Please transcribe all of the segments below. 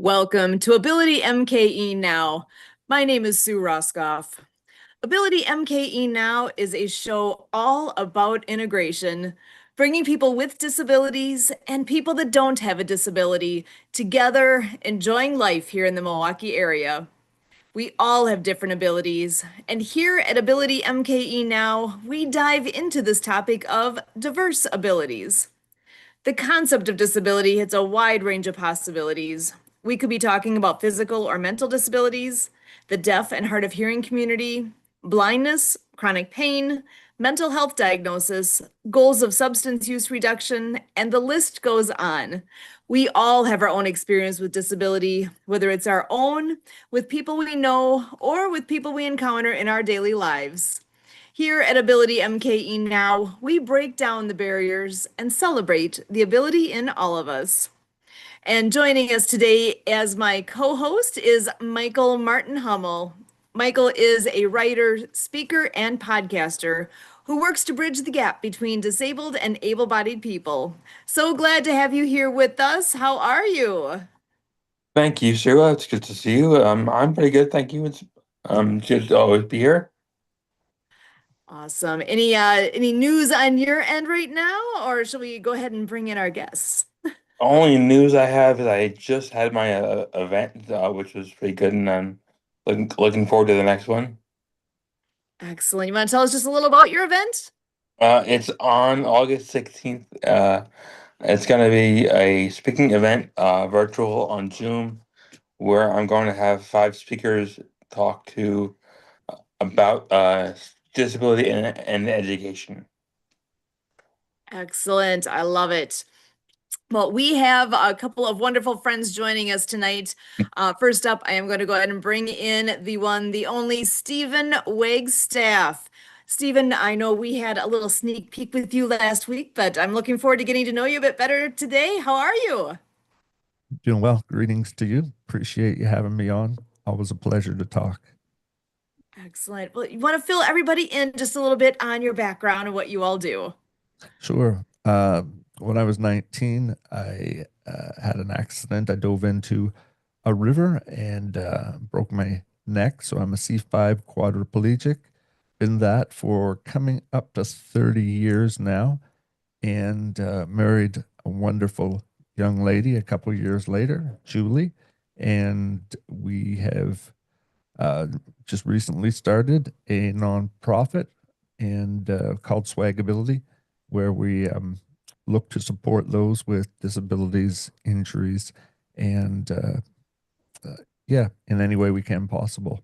Welcome to Ability MKE Now. My name is Sue Roskoff. Ability MKE Now is a show all about integration, bringing people with disabilities and people that don't have a disability together, enjoying life here in the Milwaukee area. We all have different abilities, and here at Ability MKE Now, we dive into this topic of diverse abilities. The concept of disability hits a wide range of possibilities. We could be talking about physical or mental disabilities, the deaf and hard of hearing community, blindness, chronic pain, mental health diagnosis, goals of substance use reduction, and the list goes on. We all have our own experience with disability, whether it's our own, with people we know, or with people we encounter in our daily lives. Here at Ability MKE Now, we break down the barriers and celebrate the ability in all of us. And joining us today as my co-host is Michael Martin Hummel. Michael is a writer, speaker, and podcaster who works to bridge the gap between disabled and able-bodied people. So glad to have you here with us. How are you? Thank you, Sheila. It's good to see you. I'm pretty good, thank you. It's good to always be here. Awesome. Any news on your end right now, or shall we go ahead and bring in our guests? Only news I have is I just had my event, which was pretty good, and I'm looking forward to the next one. Excellent. You want to tell us just a little about your event? It's on August 16th. It's going to be a speaking event, virtual on Zoom, where I'm going to have five speakers talk to about disability and education. Excellent. I love it. Well, we have a couple of wonderful friends joining us tonight. First up, I am going to go ahead and bring in the one, the only Stephen Wagstaff. Stephen, I know we had a little sneak peek with you last week, but I'm looking forward to getting to know you a bit better today. How are you? Doing well. Greetings to you. Appreciate you having me on. Always a pleasure to talk. Excellent. Well, you want to fill everybody in just a little bit on your background and what you all do? Sure. When I was 19, I had an accident. I dove into a river and broke my neck. So I'm a C5 quadriplegic. Been that for coming up to 30 years now, and married a wonderful young lady a couple years later, Julie. And we have uh, just recently started a nonprofit and called Swagability, where we look to support those with disabilities, injuries, and yeah, in any way we can possible.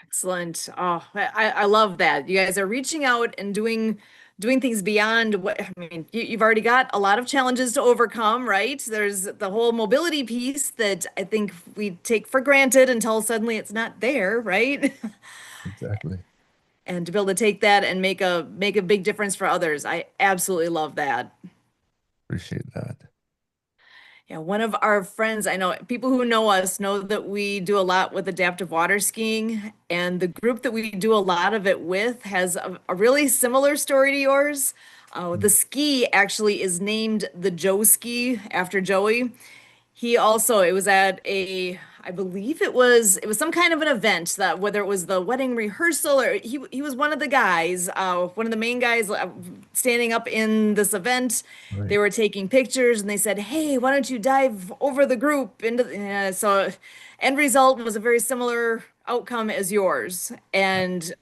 Excellent. Oh, I love that. You guys are reaching out and doing things beyond what I mean, you've already got a lot of challenges to overcome, right? There's the whole mobility piece that I think we take for granted until suddenly it's not there, right? Exactly. And to be able to take that and make a big difference for others. I absolutely love that. Appreciate that. Yeah, one of our friends, I know people who know us know that we do a lot with adaptive water skiing, and the group that we do a lot of it with has a really similar story to yours. The ski actually is named the Joe Ski after Joey. He also, it was at I believe it was some kind of an event that whether it was the wedding rehearsal or he was one of the guys, one of the main guys standing up in this event. They Right. were taking pictures and they said, "Hey, why don't you dive over the group into so end result was a very similar outcome as yours. And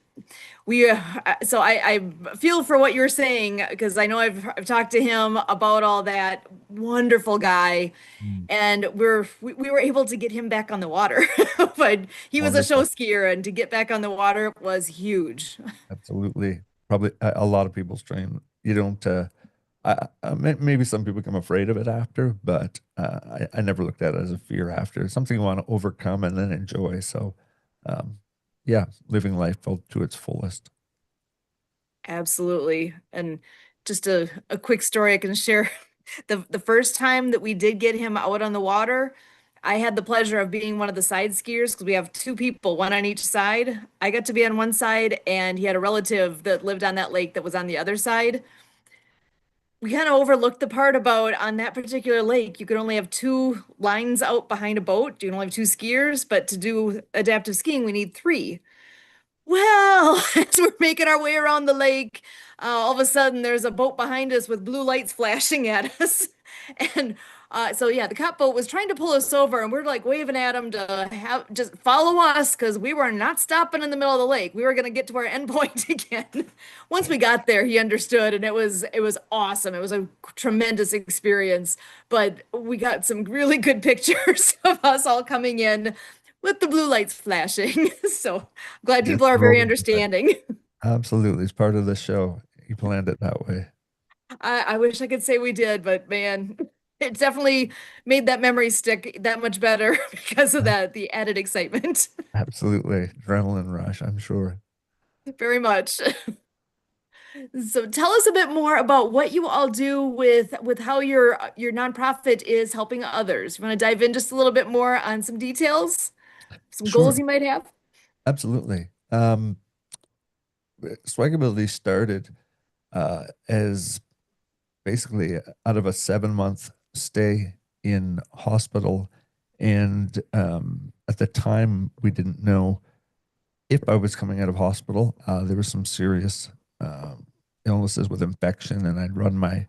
we, so I feel for what you're saying because I know I've talked to him about all that. Wonderful guy, Mm. and we were able to get him back on the water. But he was a show Wonderful. skier, and to get back on the water was huge. Absolutely. Probably a lot of people's dream. You don't, maybe some people become afraid of it after, but I never looked at it as a fear after. It's something you want to overcome and then enjoy. So, um, yeah, living life to its fullest. Absolutely. And just a quick story I can share. The first time that we did get him out on the water, I had the pleasure of being one of the side skiers because we have two people, one on each side. I got to be on one side, and he had a relative that lived on that lake that was on the other side. we kind of overlooked the part about on that particular lake, you could only have two lines out behind a boat. You can only have two skiers, but to do adaptive skiing, we need three. Well, as we're making our way around the lake, all of a sudden there's a boat behind us with blue lights flashing at us. And so yeah, the cop boat was trying to pull us over, and we're like waving at him to have just follow us because we were not stopping in the middle of the lake. We were going to get to our end point again. Once we got there, he understood, and it was awesome. It was a tremendous experience. But we got some really good pictures of us all coming in with the blue lights flashing. So I'm glad Yes, people are very rolling with it. understanding. Absolutely. It's part of the show. You planned it that way. I wish I could say we did, but man, it definitely made that memory stick that much better because of that, the added excitement. Absolutely. Adrenaline rush, I'm sure. Very much. So tell us a bit more about what you all do with how your nonprofit is helping others. You want to dive in just a little bit more on some details, some Sure. goals you might have? Absolutely. Swagability started as basically out of a 7 month stay in hospital. And at the time, we didn't know if I was coming out of hospital. There was some serious illnesses with infection, and I'd run my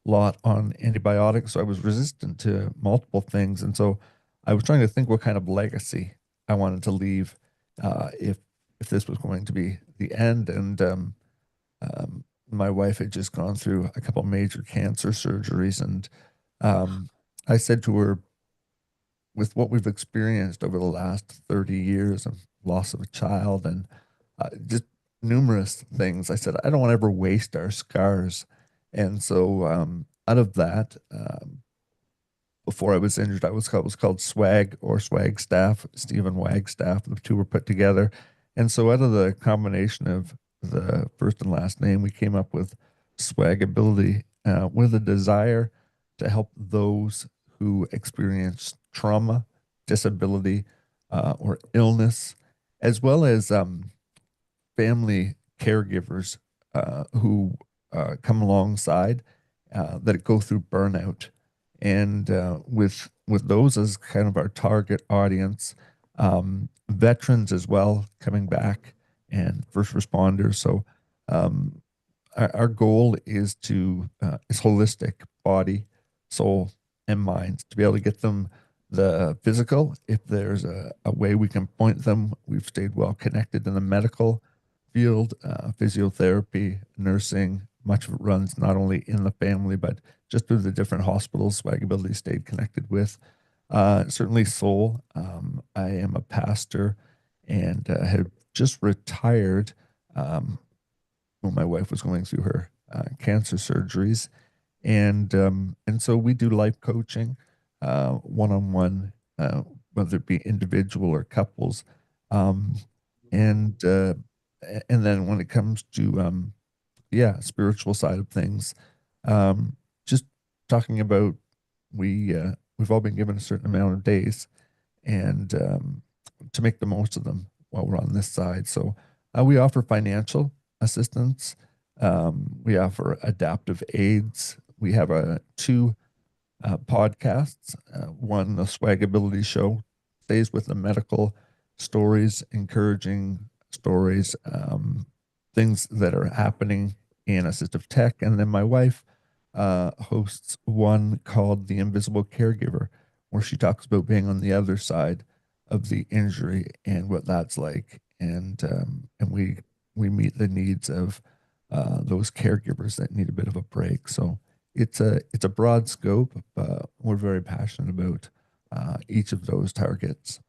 lot on antibiotics. So I was resistant to multiple things. And so I was trying to think what kind of legacy I wanted to leave if this was going to be the end. And my wife had just gone through a couple major cancer surgeries, and um, I said to her, with what we've experienced over the last 30 years of loss of a child and just numerous things, I said, I don't want to ever waste our scars. And so out of that, before I was injured, I was called Swag or Swag Staff, Stephen Wagstaff. The two were put together. And so out of the combination of the first and last name, we came up with Swagability with a desire to help those who experience trauma, disability, or illness, as well as family caregivers who come alongside that go through burnout, and with those as kind of our target audience, veterans as well coming back, and first responders. So um, our goal is holistic, body, soul, and mind, to be able to get them the physical. If there's a way we can point them, we've stayed well connected in the medical field, physiotherapy, nursing. Much of it runs not only in the family, but just through the different hospitals Swagability stayed connected with. Certainly soul. I am a pastor and have just retired when my wife was going through her cancer surgeries, and so we do life coaching, one-on-one, whether it be individual or couples, um, and uh, and then when it comes to yeah, spiritual side of things, just talking about we've all been given a certain amount of days, and to make the most of them while we're on this side. So we offer financial assistance. We offer adaptive aids. We have two podcasts. One, the Swagability Show, stays with the medical stories, encouraging stories, things that are happening in assistive tech. And then my wife hosts one called The Invisible Caregiver, where she talks about being on the other side of the injury and what that's like. And we meet the needs of those caregivers that need a bit of a break. So it's a broad scope, but we're very passionate about each of those targets.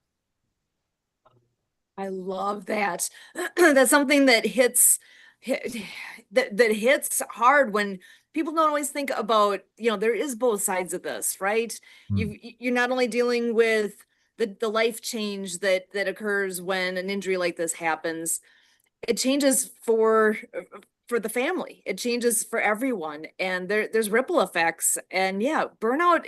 I love that. That's something that hit, that hits hard when people don't always think about, there is both sides of this, right? Mm. You're not only dealing with the life change that occurs when an injury like this happens, it changes for the family. It changes for everyone, and there's ripple effects. And yeah, burnout,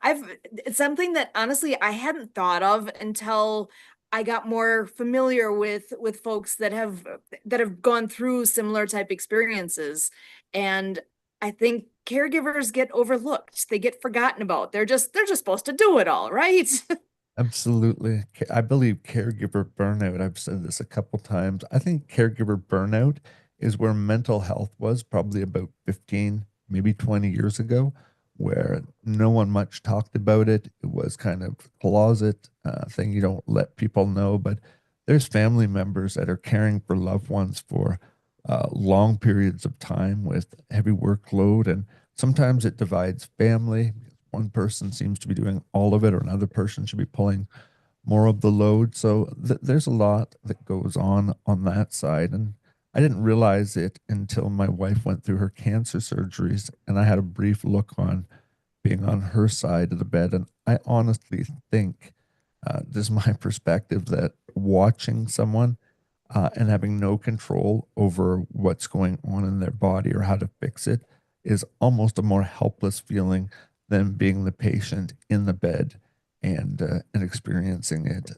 it's something that honestly I hadn't thought of until I got more familiar with folks that have gone through similar type experiences. And I think caregivers get overlooked. They get forgotten about. They're just supposed to do it all, right? Absolutely. I believe caregiver burnout, I've said this a couple times. I think caregiver burnout is where mental health was probably about 15, maybe 20 years ago, where no one much talked about it. It was kind of closet thing you don't let people know, but there's family members that are caring for loved ones for long periods of time with heavy workload, and sometimes it divides family. One person seems to be doing all of it, or another person should be pulling more of the load. So there's a lot that goes on that side. And I didn't realize it until my wife went through her cancer surgeries, and I had a brief look on being on her side of the bed. And I honestly think, this is my perspective, that watching someone and having no control over what's going on in their body or how to fix it is almost a more helpless feeling than being the patient in the bed and experiencing it.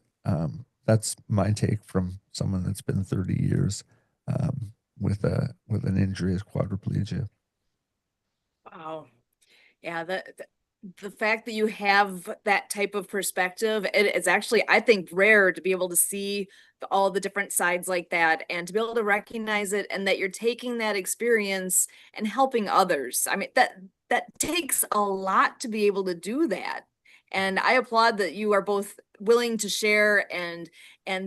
That's my take from someone that's been 30 years with an injury as quadriplegia. Wow. Yeah, the fact that you have that type of perspective, it's actually, I think, rare to be able to see all the different sides like that and to be able to recognize it and that you're taking that experience and helping others. I mean, that takes a lot to be able to do that. And I applaud that you are both willing to share and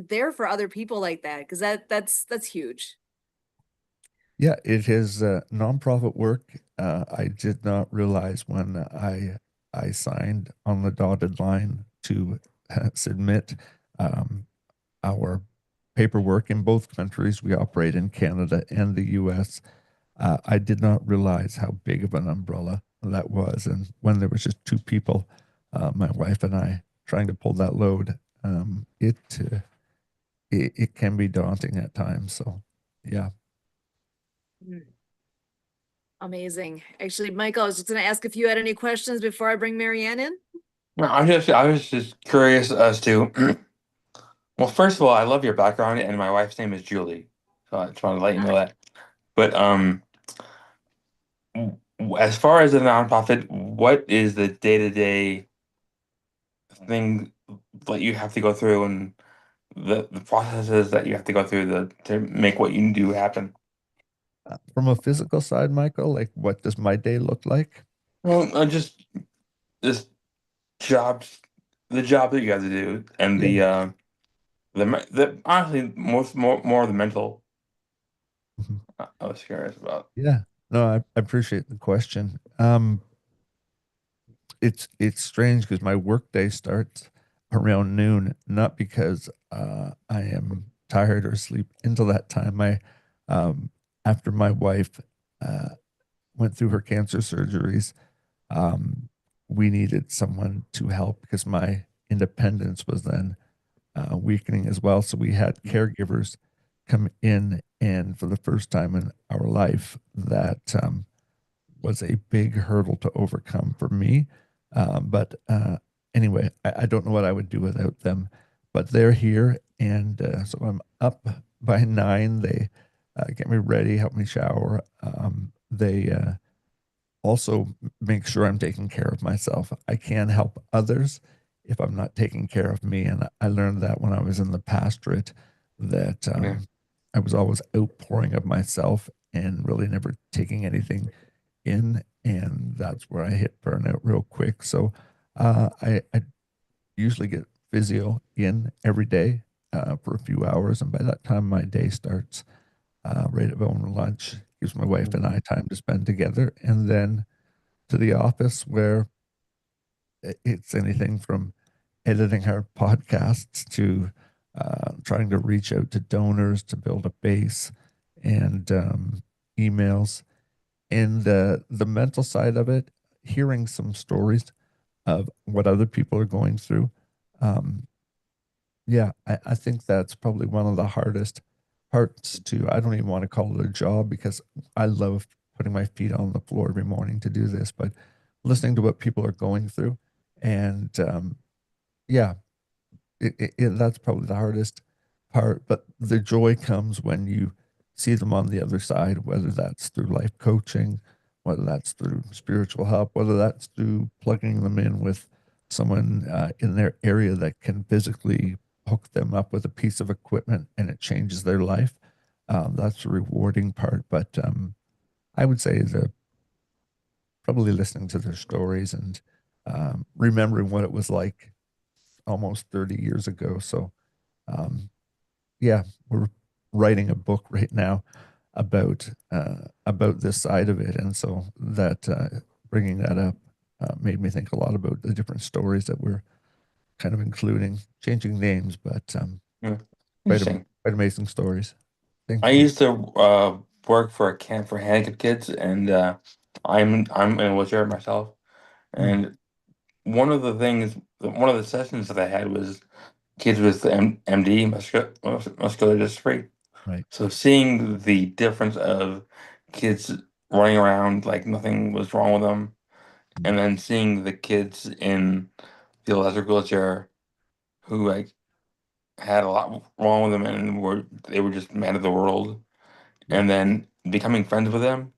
there for other people like that, because that's huge. Yeah, it is nonprofit work. I did not realize when I signed on the dotted line to submit um, our paperwork in both countries. We operate in Canada and the US. I did not realize how big of an umbrella that was. And when there was just two people, my wife and I, trying to pull that load, it can be daunting at times. So, yeah. Mm. Amazing. Actually, Michael, I was just going to ask if you had any questions before I bring Marianne in. No, I was just curious as to, well, first of all, I love your background, and my wife's name is Julie, so I just want to let you know that. But as far as a nonprofit, what is the day-to-day thing that you have to go through, and the processes that you have to go through to make what you do happen? From a physical side, Michael, like what does my day look like? Well, just this jobs, the job that you have to do, and Yeah. the honestly more of the mental. Mhm. I was curious about. Yeah. No, I appreciate the question. It's strange because my workday starts around noon, not because I am tired or sleep until that time. I after my wife uh, went through her cancer surgeries, um, we needed someone to help because my independence was then weakening as well. So we had caregivers come in, and for the first time in our life, that was a big hurdle to overcome for me. But anyway, I don't know what I would do without them. But they're here, and so I'm up by 9. They get me ready, help me shower. They also make sure I'm taking care of myself. I can't help others if I'm not taking care of me. And I learned that when I was in the pastorate, that Yeah. I was always outpouring of myself and really never taking anything in. And that's where I hit burnout real quick. So I usually get physio in every day for a few hours. And by that time, my day starts right at home lunch, gives my wife and I time to spend together. And then to the office where it's anything from editing our podcasts to trying to reach out to donors to build a base and emails. And the mental side of it, hearing some stories of what other people are going through. Um, yeah, I think that's probably one of the hardest parts to, I don't even want to call it a job because I love putting my feet on the floor every morning to do this, but listening to what people are going through. And yeah, that's probably the hardest part. But the joy comes when you see them on the other side, whether that's through life coaching whether that's through spiritual help, whether that's through plugging them in with someone in their area that can physically hook them up with a piece of equipment and it changes their life. That's the rewarding part. But I would say that probably listening to their stories and remembering what it was like almost 30 years ago. So, yeah, we're writing a book right now about this side of it, and so that bringing that up made me think a lot about the different stories that we're kind of including, changing names, but Yeah. quite Interesting. quite amazing stories. I Thankfully. used to work for a camp for handicapped kids, and I'm in a wheelchair myself. Mm, And one of the sessions that I had was kids with MD, muscular dystrophy. right. So seeing the difference of kids running around like nothing was wrong with them, Mm, and then seeing the kids in the electric wheelchair who like had a lot wrong with them and they were just mad at the world, yeah. and then becoming friends with them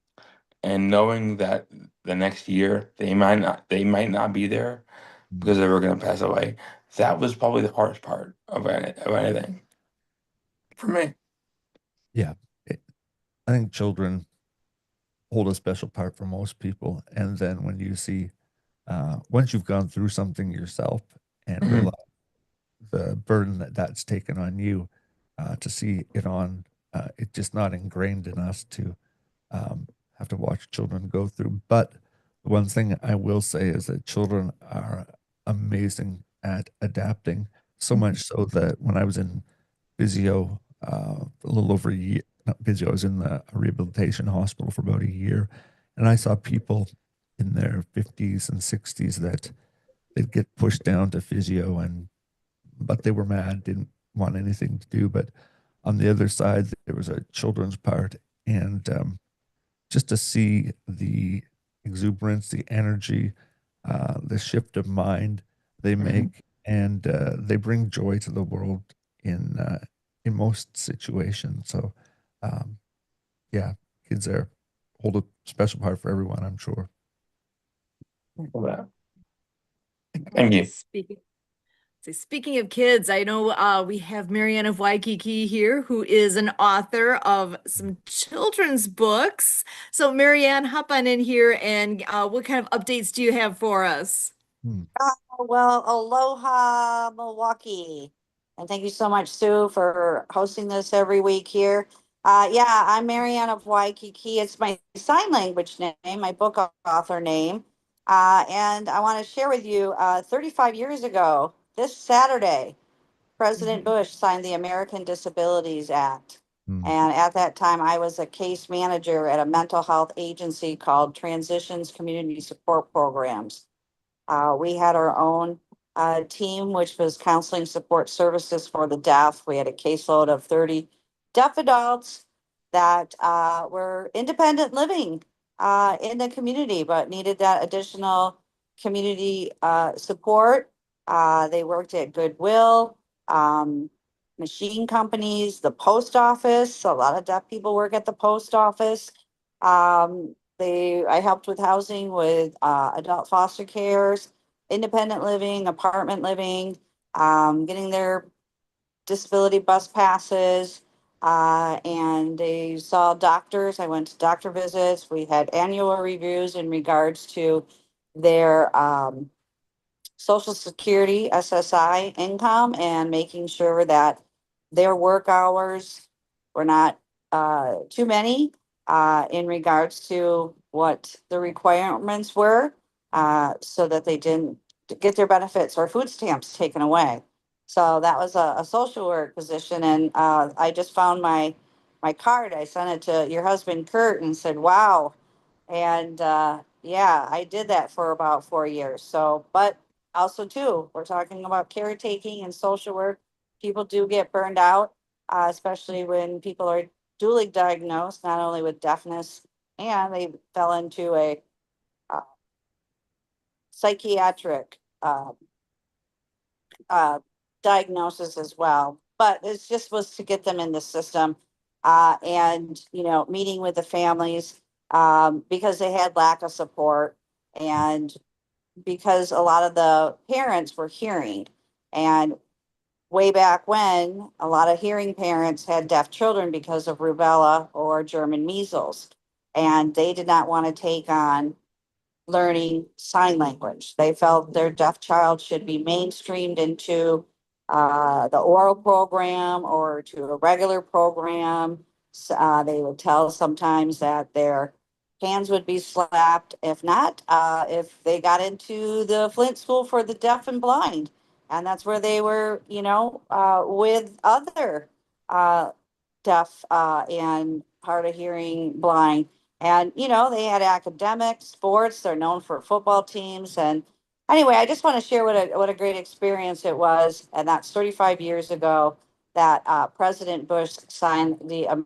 and knowing that the next year they might not be there Mm, because they were going to pass away. That was probably the hardest part of anything for me. yeah. It, I think children hold a special part for most people, and then when you see once you've gone through something yourself and Hmm. realize the burden that that's taken on you, to see it on it just not ingrained in us to um, have to watch children go through. But the one thing I will say is that children are amazing at adapting, so much so that when I was in physio a little over a year, not physio, I was in the rehabilitation hospital for about a year, and I saw people in their 50s and 60s that they'd get pushed down to physio, and but they were mad, didn't want anything to do. But on the other side, there was a children's part, and just to see the exuberance, the energy, the shift of mind they Hmm. make, and they bring joy to the world in most situations. So, um, yeah, kids are hold a special part for everyone, I'm sure. Thank you. Speaking of kids, I know we have Marianne of Waikiki here, who is an author of some children's books. So, Marianne, hop on in here and what kind of updates do you have for us? Hmm. Well, aloha, Milwaukee. And thank you so much, Sue, for hosting this every week here. Yeah, I'm Marianne of Waikiki. It's my sign language name, my book author name. And I want to share with you 35 years ago, this Saturday, President Mhm. Bush signed the American Disabilities Act. Hmm. And at that time, I was a case manager at a mental health agency called Transitions Community Support Programs. We had our own team, which was counseling support services for the deaf. We had a caseload of 30 deaf adults that were independent living in the community, but needed that additional community support. They worked at Goodwill, um, machine companies, the post office. A lot of deaf people work at the post office. I helped with housing with adult foster cares, independent living, apartment living, getting their disability bus passes. And they saw doctors. I went to doctor visits. We had annual reviews in regards to their Social Security, SSI income, and making sure that their work hours were not too many in regards to what the requirements were, so that they didn't get their benefits or food stamps taken away. So that was a social work position, and I just found my card. I sent it to your husband Kurt and said, "Wow." And yeah, I did that for about 4 years. So, but also too, we're talking about caretaking and social work. People do get burned out, especially when people are duly diagnosed, not only with deafness, and they fell into a uh, psychiatric uh, diagnosis as well. But it's just was to get them in the system, and meeting with the families. because they had lack of support, and because a lot of the parents were hearing. And way back when, a lot of hearing parents had deaf children because of rubella or German measles, and they did not want to take on learning sign language. They felt their deaf child should be mainstreamed into the oral program or to a regular program. They would tell sometimes that their hands would be slapped. If not, if they got into the Flint School for the Deaf and Blind, and that's where they were, with other uh, deaf and hard of hearing blind. And, they had academics, sports, they're known for football teams. And anyway, I just want to share what a great experience it was. And that's 35 years ago that President Bush signed the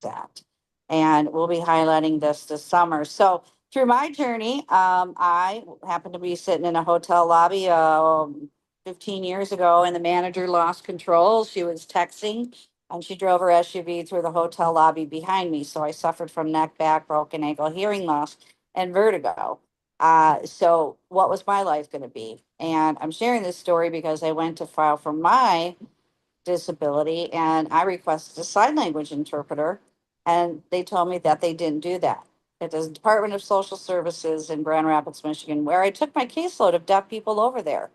Act. And we'll be highlighting this summer. So through my journey, I happened to be sitting in a hotel lobby 15 years ago, and the manager lost control. She was texting, and she drove her SUV through the hotel lobby behind me. So I suffered from neck, back, broken ankle, hearing loss, and vertigo. So what was my life going to be? And I'm sharing this story because I went to file for my disability, and I requested a sign language interpreter, and they told me that they didn't do that. It is Department of Social Services in Grand Rapids, Michigan, where I took my caseload of deaf people over there.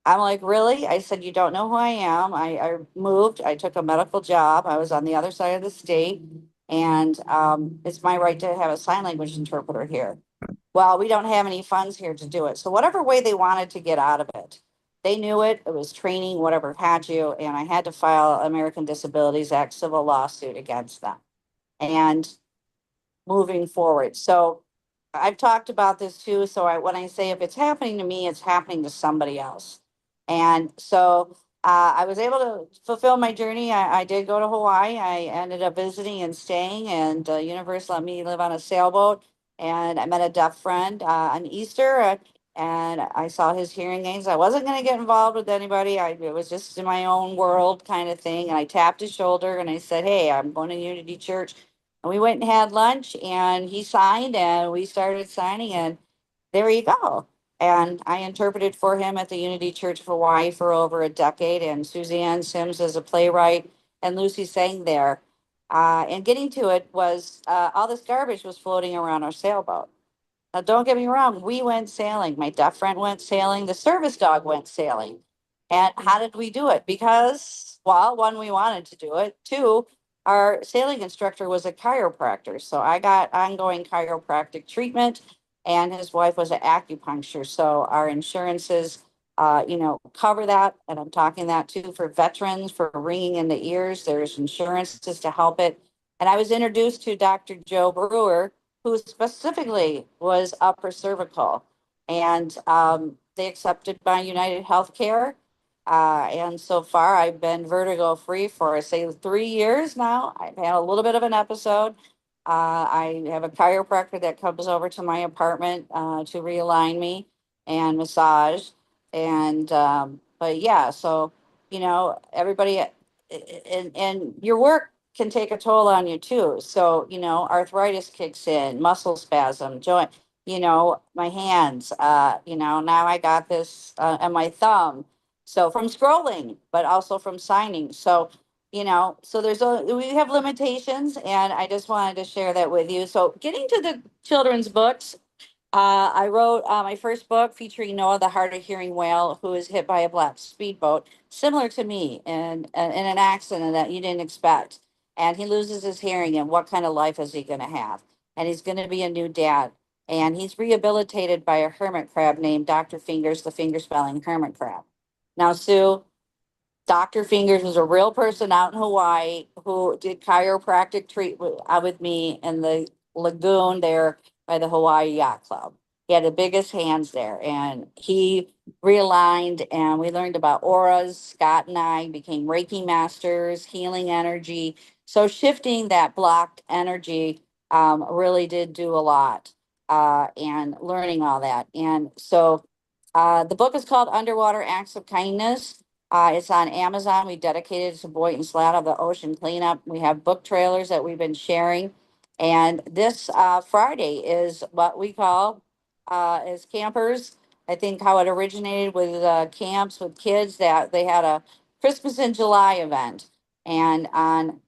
I'm like, really? I said, you don't know who I am. I moved, I took a medical job. I was on the other side of the state. And it's my right to have a sign language interpreter here. Well, we don't have any funds here to do it. So whatever way they wanted to get out of it, they knew it. It was training, whatever had you. And I had to file American Disabilities Act civil lawsuit against them. And moving forward. So I've talked about this too. So when I say if it's happening to me, it's happening to somebody else. And so I was able to fulfill my journey. I did go to Hawaii. I ended up visiting and staying, and the universe let me live on a sailboat. And I met a deaf friend on Easter, and I saw his hearing aids. I wasn't going to get involved with anybody. It was just in my own world kind of thing. And I tapped his shoulder and I said, "Hey, I'm going to Unity Church." And we went and had lunch, and he signed, and we started signing, and there you go. And I interpreted for him at the Unity Church of Hawaii for over a decade, and Suzanne Sims is a playwright, and Lucy sang there. And getting to it was all this garbage was floating around our sailboat. Now, don't get me wrong, we went sailing. My deaf friend went sailing. The service dog went sailing. And how did we do it? Because, well, one, we wanted to do it. Two, our sailing instructor was a chiropractor. So I got ongoing chiropractic treatment, and his wife was an acupuncture. So our insurances, cover that. And I'm talking that too for veterans, for ringing in the ears. There's insurances to help it. And I was introduced to Dr. Joe Brewer, who specifically was upper cervical. And they accepted my United Healthcare. And so far, I've been vertigo free for, I say, 3 years now. I've had a little bit of an episode. I have a chiropractor that comes over to my apartment to realign me and massage. And, but yeah, so, everybody, and your work can take a toll on you too. So, arthritis kicks in, muscle spasm, joint, my hands, now I got this on my thumb. So from scrolling, but also from signing. So, so we have limitations, and I just wanted to share that with you. So getting to the children's books, I wrote my first book featuring Noah, the hard of hearing whale, who is hit by a black speedboat, similar to me, and in an accident that you didn't expect. And he loses his hearing, and what kind of life is he going to have? And he's going to be a new dad. And he's rehabilitated by a hermit crab named Dr. Fingers, the finger spelling hermit crab. Now, Sue, Dr. Fingers was a real person out in Hawaii who did chiropractic treatment with me in the lagoon there by the Hawaii Yacht Club. He had the biggest hands there, and he realigned, and we learned about auras. Scott and I became Reiki masters, healing energy. So shifting that blocked energy really did do a lot, and learning all that. And so the book is called Underwater Acts of Kindness. It's on Amazon. We dedicated it to Boynton Slat of the ocean cleanup. We have book trailers that we've been sharing. And this Friday is what we call as campers. I think how it originated with camps with kids, that they had a Christmas in July event. And on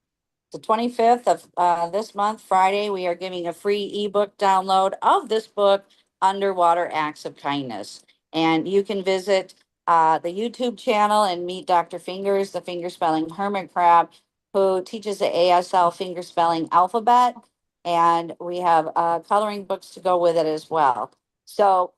the 25th of this month, Friday, we are giving a free ebook download of this book, Underwater Acts of Kindness. And you can visit the YouTube channel and meet Dr. Fingers, the finger spelling hermit crab, who teaches the ASL finger spelling alphabet. And we have coloring books to go with it as well. So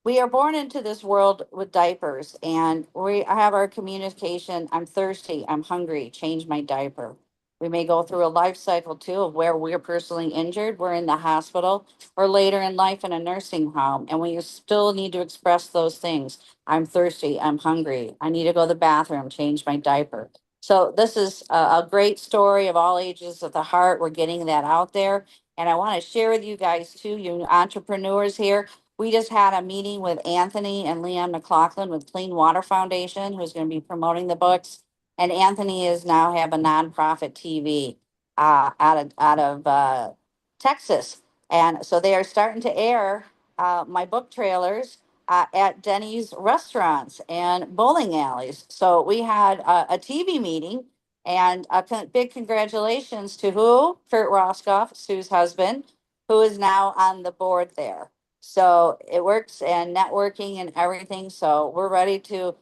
we are born into this world with diapers, and we have our communication. I'm thirsty, I'm hungry, change my diaper. We may go through a life cycle too of where we're personally injured, we're in the hospital, or later in life in a nursing home, and we still need to express those things. I'm thirsty, I'm hungry, I need to go to the bathroom, change my diaper. So this is a great story of all ages of the heart. We're getting that out there. And I want to share with you guys too, you entrepreneurs here. We just had a meeting with Anthony and Leon McLaughlin with Clean Water Foundation, who's going to be promoting the books. And Anthony is now have a nonprofit TV out of Texas, and so they are starting to air my book trailers at Denny's restaurants and bowling alleys. So we had a TV meeting, and big congratulations to who? Kurt Roscoff, Sue's husband, who is now on the board there. So it works, and networking and everything. So we're ready to,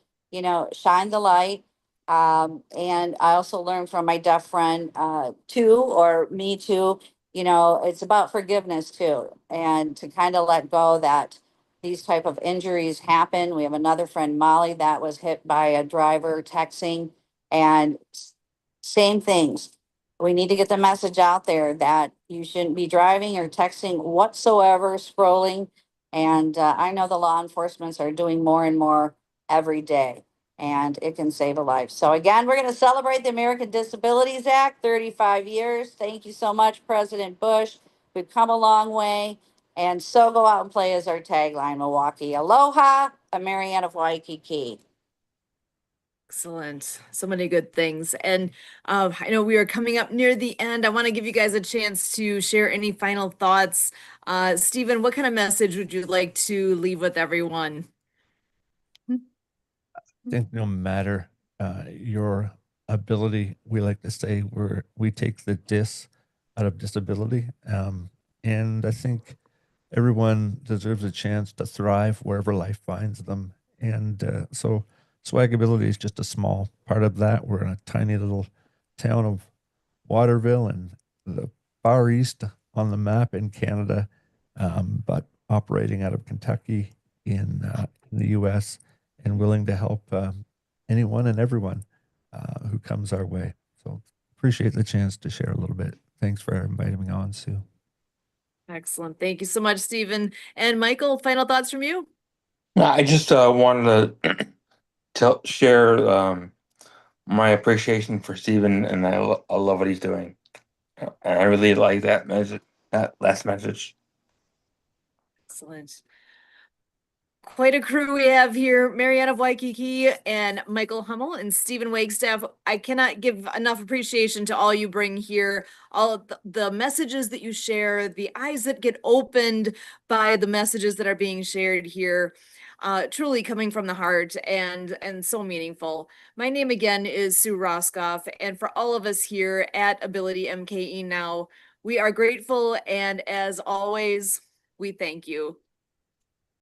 shine the light. And I also learned from my deaf friend, too, or me too, it's about forgiveness too, and to kind of let go that these type of injuries happen. We have another friend, Molly, that was hit by a driver texting, and same things. We need to get the message out there that you shouldn't be driving or texting whatsoever, scrolling. And I know the law enforcements are doing more and more every day, and it can save a life. So again, we're going to celebrate the American Disabilities Act, 35 years. Thank you so much, President Bush. We've come a long way. And so go out and play is our tagline, Milwaukee. Aloha, a Marianne of Waikiki. Excellent. So many good things. And I know we are coming up near the end. I want to give you guys a chance to share any final thoughts. Stephen, what kind of message would you like to leave with everyone? I think no matter your ability, we like to say we take the dis out of disability. And I think everyone deserves a chance to thrive wherever life finds them. And so swagability is just a small part of that. We're in a tiny little town of Waterville and the far east on the map in Canada, but operating out of Kentucky in the U.S. and willing to help anyone and everyone who comes our way. So appreciate the chance to share a little bit. Thanks for inviting me on, Sue. Excellent. Thank you so much, Stephen. And Michael, final thoughts from you? I just wanted to share my appreciation for Stephen, and I love what he's doing. And I really like that message, that last message. Excellent. Quite a crew we have here, Marianne of Waikiki and Michael Hummel and Stephen Wagstaff. I cannot give enough appreciation to all you bring here, all of the messages that you share, the eyes that get opened by the messages that are being shared here. Truly coming from the heart and so meaningful. My name again is Sue Roscoff, and for all of us here at AbilityMKE Now, we are grateful, and as always, we thank you.